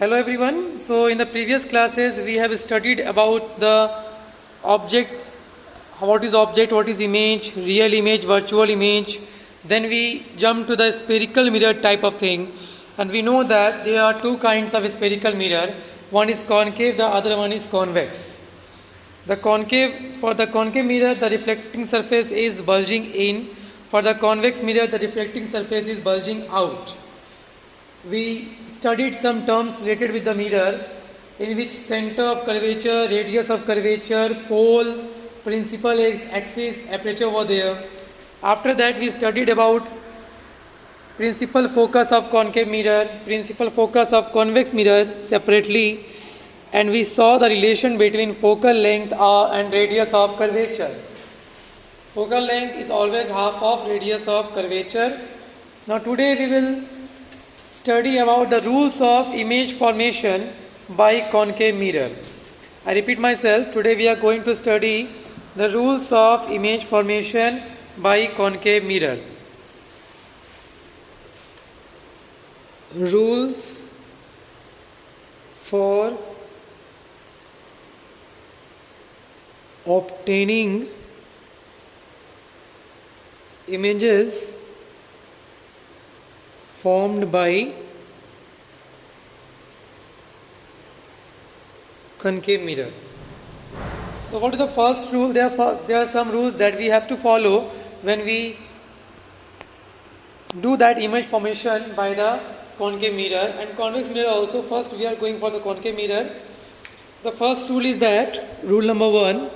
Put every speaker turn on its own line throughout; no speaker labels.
Hello everyone. So in the previous classes we have studied about the object, what is object, what is image, real image, virtual image. Then we jump to the spherical mirror type of thing, and we know that there are two kinds of spherical mirror. One is concave, the other one is convex. For the concave mirror, the reflecting surface is bulging in. For the convex mirror, the reflecting surface is bulging out. We studied some terms related with the mirror, in which center of curvature, radius of curvature, pole, principal axis, aperture over there. After that we studied about principal focus of concave mirror, principal focus of convex mirror separately, and we saw the relation between focal length and radius of curvature. Focal length is always half of radius of curvature. Now today we will study about the rules of image formation by concave mirror. I repeat myself, today we are going to study the rules of image formation by concave mirror. Rules for obtaining images formed by concave mirror. So what is the first rule? There are some rules that we have to follow when we do that image formation by the concave mirror and convex mirror also. First we are going for the concave mirror. The first rule is that, rule number 1,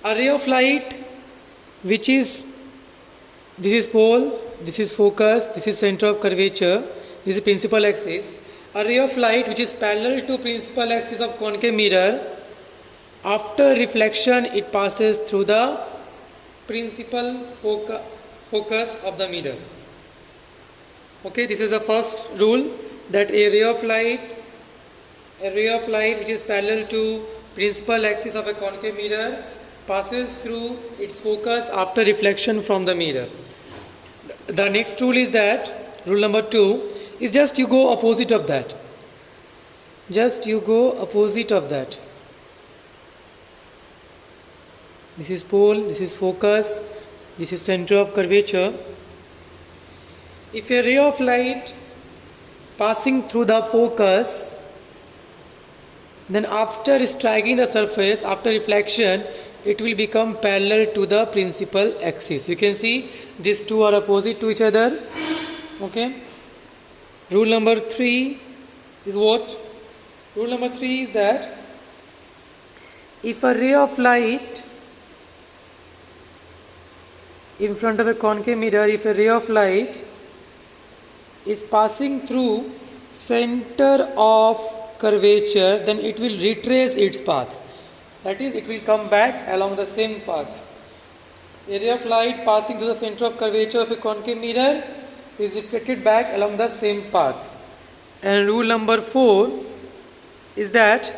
a ray of light which is, this is pole, this is focus, this is center of curvature, this is principal axis. A ray of light which is parallel to principal axis of concave mirror, after reflection it passes through the principal focus of the mirror. Okay, this is the first rule, that a ray of light which is parallel to principal axis of a concave mirror passes through its focus after reflection from the mirror. The next rule is that, rule number 2, is just you go opposite of that. Just you go opposite of that. This is pole, this is focus, this is center of curvature. If a ray of light passing through the focus, then after striking the surface, after reflection, it will become parallel to the principal axis. You can see these two are opposite to each other. Okay. Rule number 3 is what? Rule number 3 is that if a ray of light in front of a concave mirror, if a ray of light is passing through center of curvature, then it will retrace its path. That is, it will come back along the same path. A ray of light passing through the center of curvature of a concave mirror is reflected back along the same path. And rule number 4 is that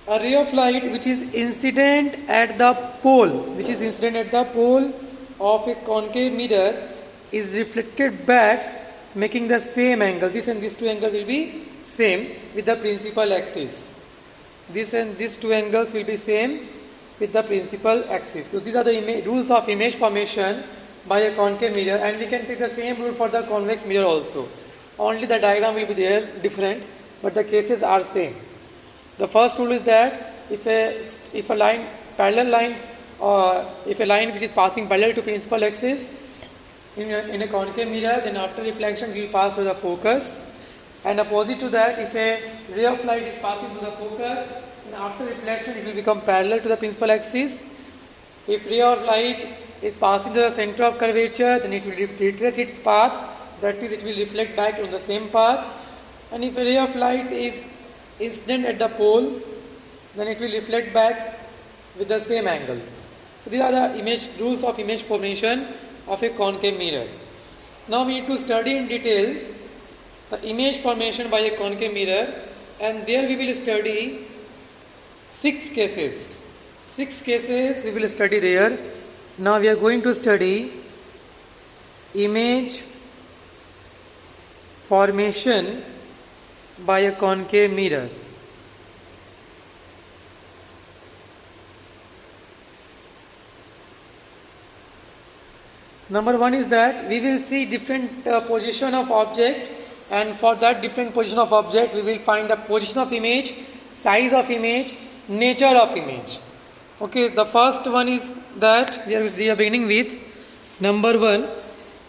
a ray of light which is incident at the pole, of a concave mirror is reflected back, making the same angle. This and this two angles will be same with the principal axis. This and these two angles will be same with the principal axis. So these are the rules of image formation by a concave mirror, and we can take the same rule for the convex mirror also. Only the diagram will be there different, but the cases are same. The first rule is that if a line which is passing parallel to principal axis in a concave mirror, then after reflection it will pass through the focus, and opposite to that, if a ray of light is passing through the focus, then after reflection it will become parallel to the principal axis. If ray of light is passing to the center of curvature, then it will retrace its path, that is, it will reflect back on the same path. And if a ray of light is incident at the pole, then it will reflect back with the same angle. So these are the rules of image formation of a concave mirror. Now we need to study in detail the image formation by a concave mirror, and there we will study Six cases. Six cases we will study there. Now we are going to study image formation by a concave mirror. Number one is that we will see different position of object, and for that different position of object we will find the position of image, size of image, nature of image. Okay, the first one is that we are beginning with number one.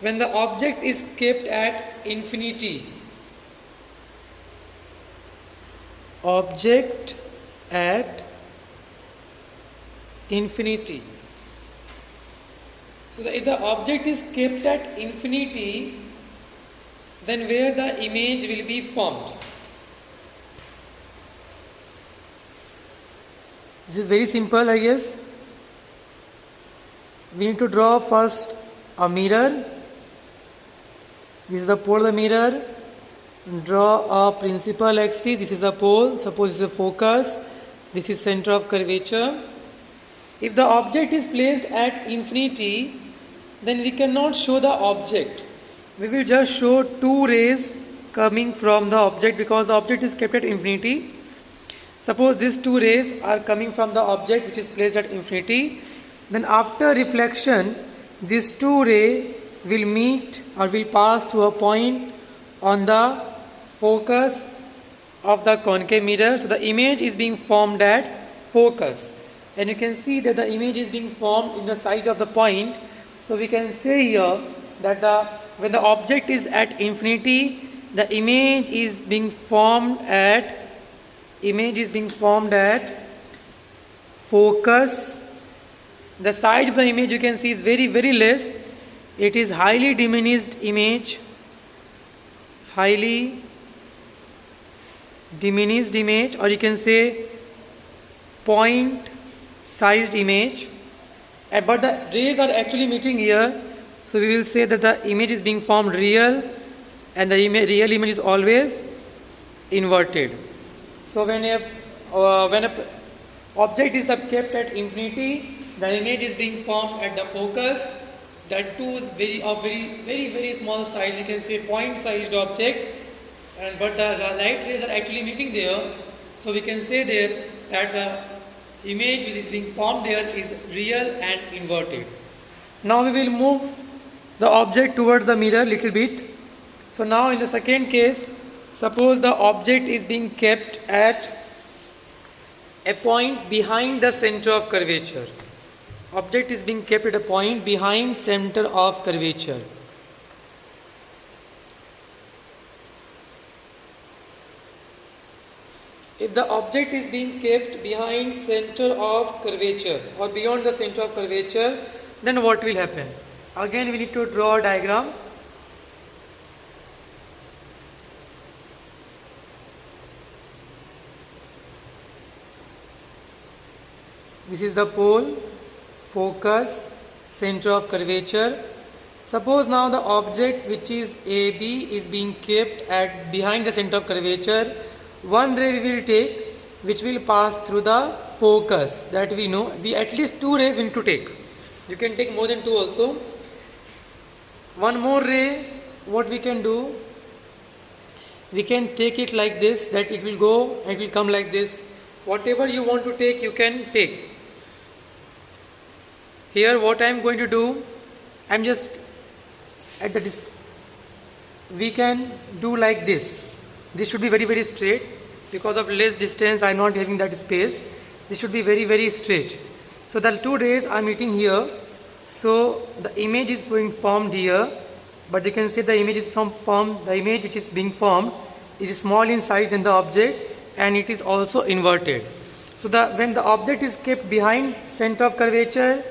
When the object is kept at infinity, object at infinity. So if the object is kept at infinity, then where the image will be formed. This is very simple, I guess. We need to draw first a mirror. This is the pole of the mirror. Draw a principal axis. This is a pole. Suppose this is a focus. This is center of curvature. If the object is placed at infinity, then we cannot show the object. We will just show two rays coming from the object because the object is kept at infinity. Suppose these two rays are coming from the object which is placed at infinity. Then after reflection, these two rays will meet or will pass through a point on the focus of the concave mirror. So the image is being formed at focus. And you can see that the image is being formed in the side of the point. So we can say here that when the object is at infinity, the image is being formed at focus. The size of the image you can see is very, very less. It is highly diminished image, or you can say point sized image. But the rays are actually meeting here, so we will say that the image is being formed real, and the real image is always inverted. So when a object is kept at infinity, the image is being formed at the focus. That too is very small size. You can say point sized object, but the light rays are actually meeting there. So we can say there that the image which is being formed there is real and inverted. Now we will move the object towards the mirror little bit. So now in the second case, suppose the object is being kept at a point behind the center of curvature. Object is being kept at a point behind center of curvature. If the object is being kept behind center of curvature or beyond the center of curvature, then what will happen? Again we need to draw a diagram. This is the pole, focus, center of curvature. Suppose now the object which is AB is being kept at behind the center of curvature. One ray we will take which will pass through the focus, that we know. We at least two rays we need to take. You can take more than two also. One more ray, what we can do? We can take it like this, that it will go and it will come like this. Whatever you want to take, you can take. Here what I am going to do, I am just at the distance. We can do like this. This should be very straight. Because of less distance I am not having that space. This should be very straight. So the two rays are meeting here. So the image is being formed here, but you can see the image which is being formed is small in size than the object, and it is also inverted. So when the object is kept behind center of curvature,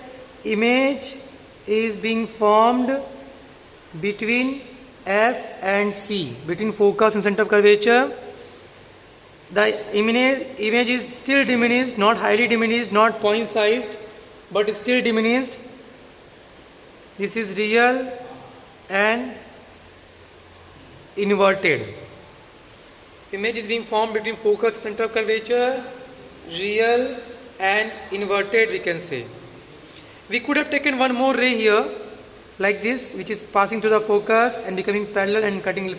image is being formed between F and C, between focus and center of curvature. The image is still diminished, not highly diminished, not point sized, but still diminished. This is real and inverted. Image is being formed between focus and center of curvature. real and inverted, we can say. We could have taken one more ray here like this, which is passing through the focus and becoming parallel and cutting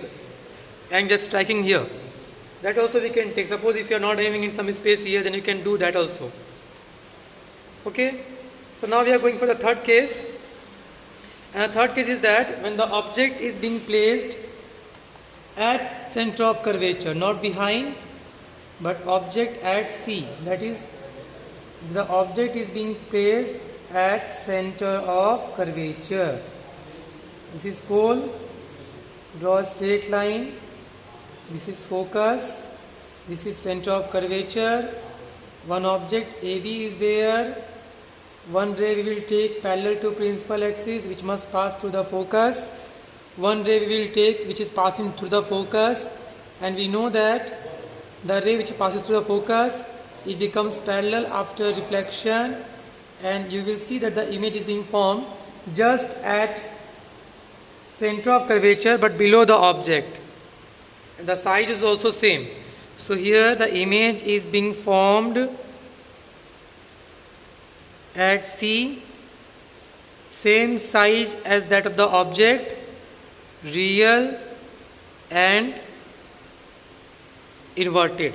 and just striking here. That also we can take. Suppose if you are not having in some space here, then you can do that also. Okay, so now we are going for the third case. And the third case is that when the object is being placed at center of curvature, not behind, but object at C, that is the object is being placed at center of curvature. This is pole, draw a straight line, this is focus, this is center of curvature, one object AB is there, one ray we will take parallel to principal axis which must pass through the focus, one ray we will take which is passing through the focus, and we know that the ray which passes through the focus, it becomes parallel after reflection, and you will see that the image is being formed just at center of curvature but below the object, and the size is also same. So here the image is being formed at C, same size as that of the object, real and inverted.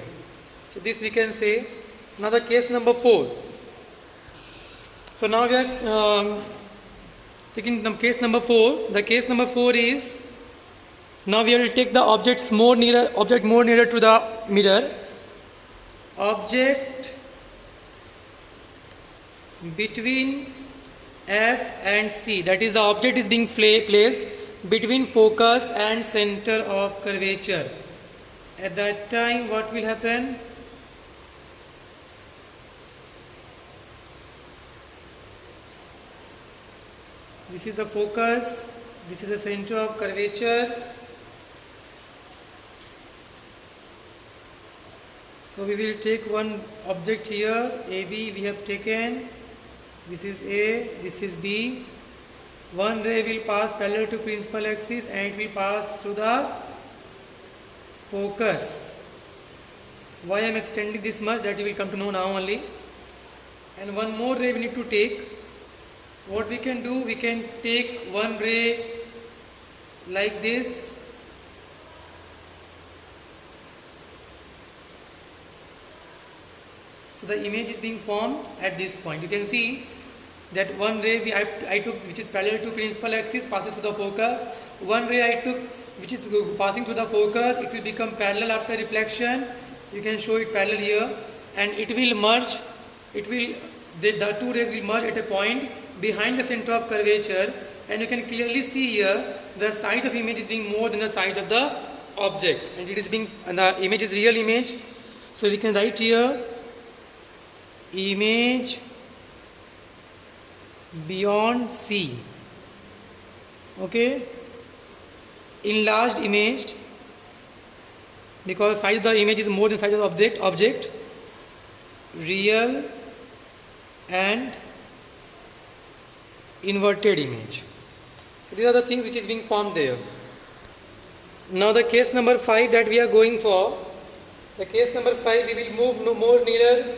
So this we can say. Now the case number 4. So now we are taking the case number 4. The case number 4 is, now we will take the object more nearer to the mirror. Object between F and C, that is the object is being placed between focus and center of curvature. At that time what will happen? This is the focus, this is the center of curvature. So we will take one object here, AB we have taken, this is A, this is B. One ray will pass parallel to principal axis and it will pass through the focus. Why I am extending this much, that you will come to know now only. And one more ray we need to take. What we can do, we can take one ray like this, so the image is being formed at this point. You can see that one ray I took which is parallel to principal axis passes through the focus. One ray I took which is passing through the focus, it will become parallel after reflection. You can show it parallel here, and it will merge. The two rays will merge at a point behind the center of curvature, and you can clearly see here the size of image is being more than the size of the object, and the image is real image. So we can write here image beyond C. Okay, enlarged image, because size of the image is more than size of the object, real and inverted image. So these are the things which is being formed there. Now the case number 5 that we are going for, the case number 5 we will move no more nearer.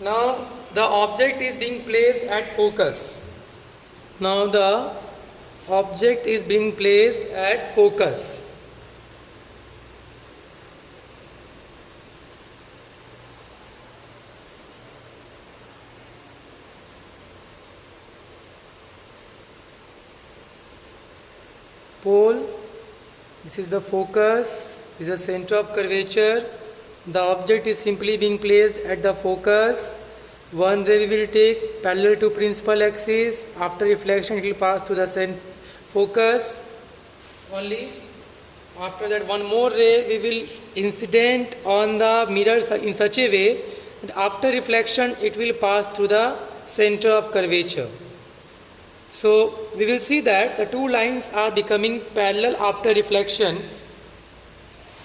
Now the object is being placed at focus. Now the object is being placed at focus. Pole, this is the focus, this is the center of curvature. The object is simply being placed at the focus. One ray we will take parallel to principal axis. After reflection it will pass to the focus only. After that one more ray we will incident on the mirror in such a way that after reflection it will pass through the center of curvature. So we will see that the two lines are becoming parallel after reflection.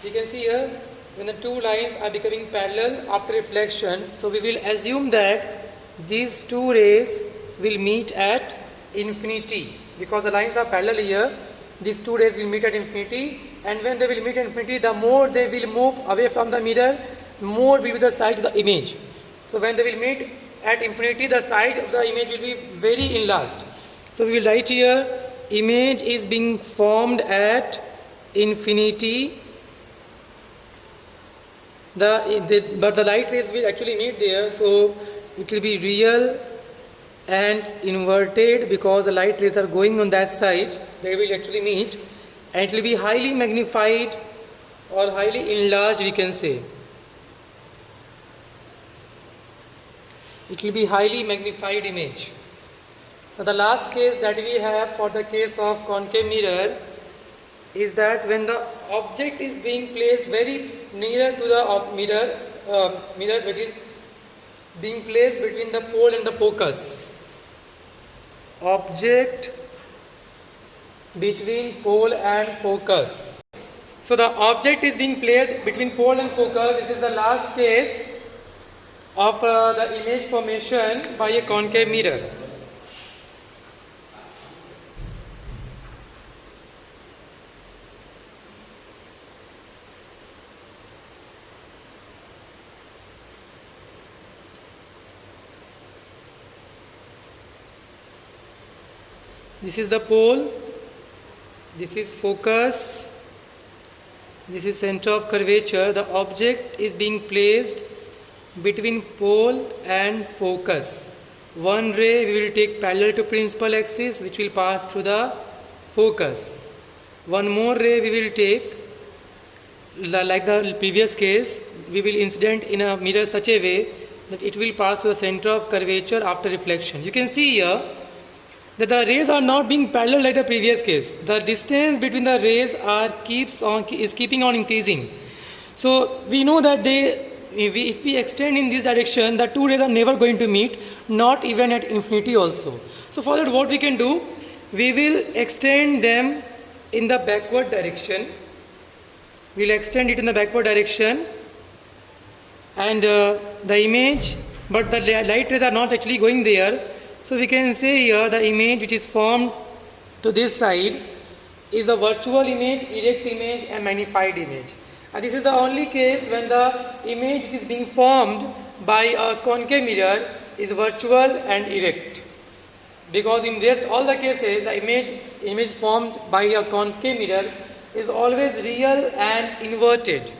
You can see here when the two lines are becoming parallel after reflection, so we will assume that these two rays will meet at infinity, because the lines are parallel here. These two rays will meet at infinity, and when they will meet at infinity, the more they will move away from the mirror, more will be the size of the image. So when they will meet at infinity, the size of the image will be very enlarged. So we will write here, image is being formed at infinity. But the light rays will actually meet there, so it will be real and inverted because the light rays are going on that side. They will actually meet, and it will be highly magnified or highly enlarged, we can say. It will be highly magnified image. Now the last case that we have for the case of concave mirror is that when the object is being placed very near to the mirror which is being placed between the pole and the focus. Object between pole and focus. So the object is being placed between pole and focus. This is the last case of the image formation by a concave mirror. This is the pole, this is focus, this is center of curvature. The object is being placed between pole and focus. One ray we will take parallel to principal axis, which will pass through the focus. One more ray we will take, like the previous case, we will incident in a mirror such a way that it will pass through the center of curvature after reflection. You can see here that the rays are not being parallel like the previous case. The distance between the rays is keeping on increasing. So we know that if we extend in this direction, the two rays are never going to meet, not even at infinity also. So for that, what we can do, we will extend them in the backward direction. We will extend it in the backward direction, and the image, but the light rays are not actually going there. So we can say here the image which is formed to this side is a virtual image, erect image and magnified image. And this is the only case when the image which is being formed by a concave mirror is virtual and erect. Because in rest all the cases, the image formed by a concave mirror is always real and inverted.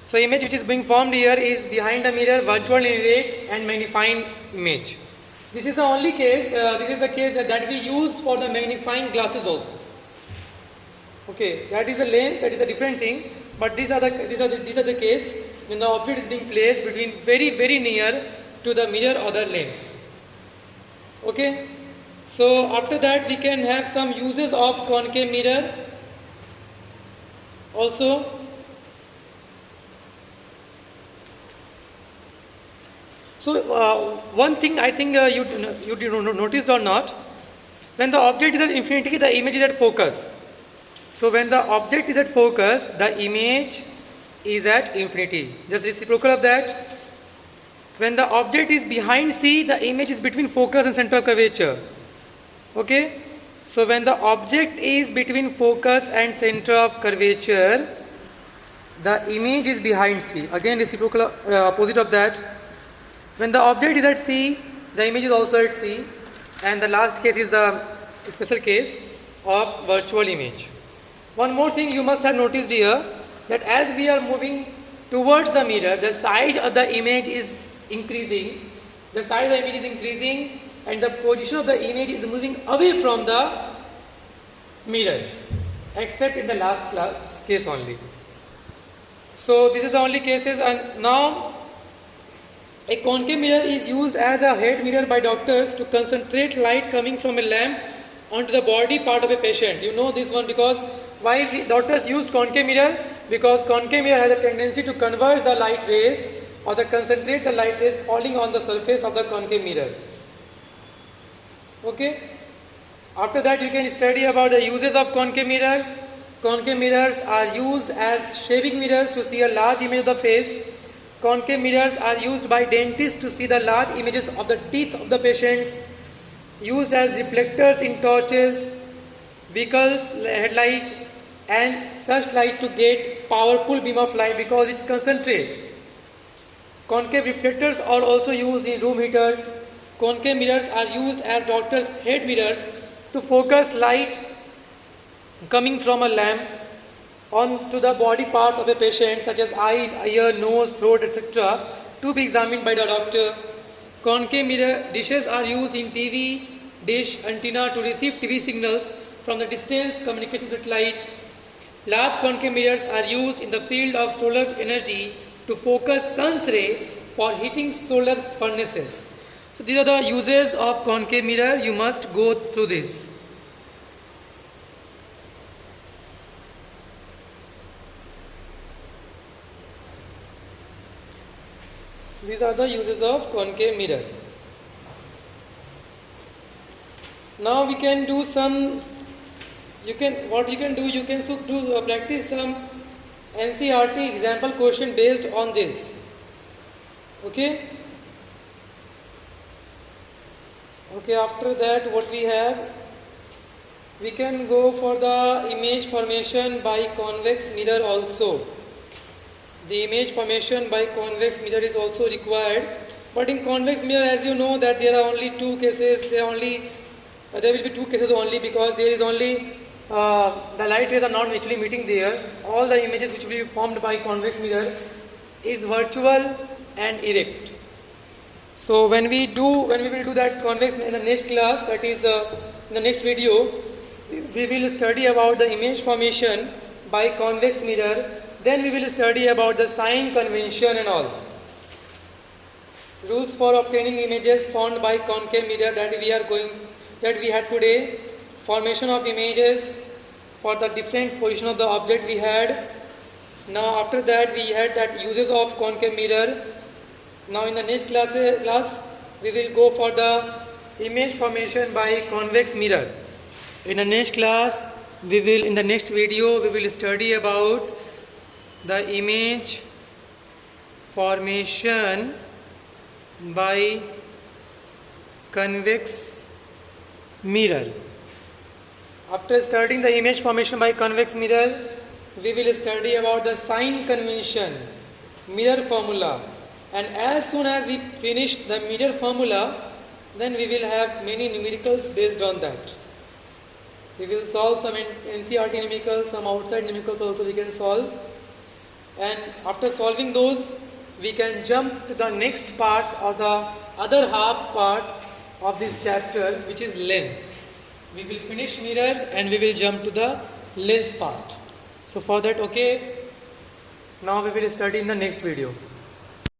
So image which is being formed here is behind the mirror, virtual and erect and magnifying image. This is the only case, this is the case that we use for the magnifying glasses also. Okay, that is a lens, that is a different thing, but these are the case when the object is being placed between very near to the mirror or the lens. Okay, so after that we can have some uses of concave mirror also. So one thing I think you noticed or not, when the object is at infinity, the image is at focus. So when the object is at focus, the image is at infinity. Just reciprocal of that. When the object is behind C, the image is between focus and center of curvature. Okay. So when the object is between focus and center of curvature, the image is behind C. Again reciprocal opposite of that. When the object is at C, the image is also at C, and the last case is the special case of virtual image. One more thing you must have noticed here, that as we are moving towards the mirror, the size of the image is increasing. The size of the image is increasing and the position of the image is moving away from the mirror, except in the last case only. So this is the only cases, and now a concave mirror is used as a head mirror by doctors to concentrate light coming from a lamp onto the body part of a patient. You know this one because why doctors used concave mirror? Because concave mirror has a tendency to converge the light rays or to concentrate the light rays falling on the surface of the concave mirror. Okay. After that you can study about the uses of concave mirrors. Concave mirrors are used as shaving mirrors to see a large image of the face. Concave mirrors are used by dentists to see the large images of the teeth of the patients. Used as reflectors in torches, vehicles, headlight, and such light to get powerful beam of light because it concentrate. Concave reflectors are also used in room heaters. Concave mirrors are used as doctors' head mirrors to focus light coming from a lamp onto the body parts of a patient such as eye, ear, nose, throat, etc. to be examined by the doctor. Concave mirror dishes are used in TV dish antenna to receive TV signals from the distance communication satellite. Large concave mirrors are used in the field of solar energy to focus sun's ray for heating solar furnaces. So these are the uses of concave mirror. You must go through this. These are the uses of concave mirror. Now we can do some, you can practice some NCERT example question based on this. Okay. Okay, after that what we have, we can go for the image formation by convex mirror also. The image formation by convex mirror is also required, but in convex mirror, as you know, that there are only two cases. There will be two cases only, because there is only the light rays are not actually meeting there. All the images which will be formed by convex mirror is virtual and erect. So when we will do that convex in the next class, that is in the next video, we will study about the image formation by convex mirror. Then we will study about the sign convention and all. Rules for obtaining images formed by concave mirror that we had today. Formation of images for the different position of the object we had. Now after that we had that uses of concave mirror. Now in the next class we will go for the image formation by convex mirror. In the next class in the next video we will study about the image formation by convex mirror. After studying the image formation by convex mirror, we will study about the sign convention, mirror formula, and as soon as we finish the mirror formula, then we will have many numericals based on that. We will solve some NCERT numericals, some outside numericals also we can solve. And after solving those, we can jump to the next part or the other half part of this chapter, which is lens. We will finish mirror and we will jump to the lens part. So for that, okay, now we will study in the next video.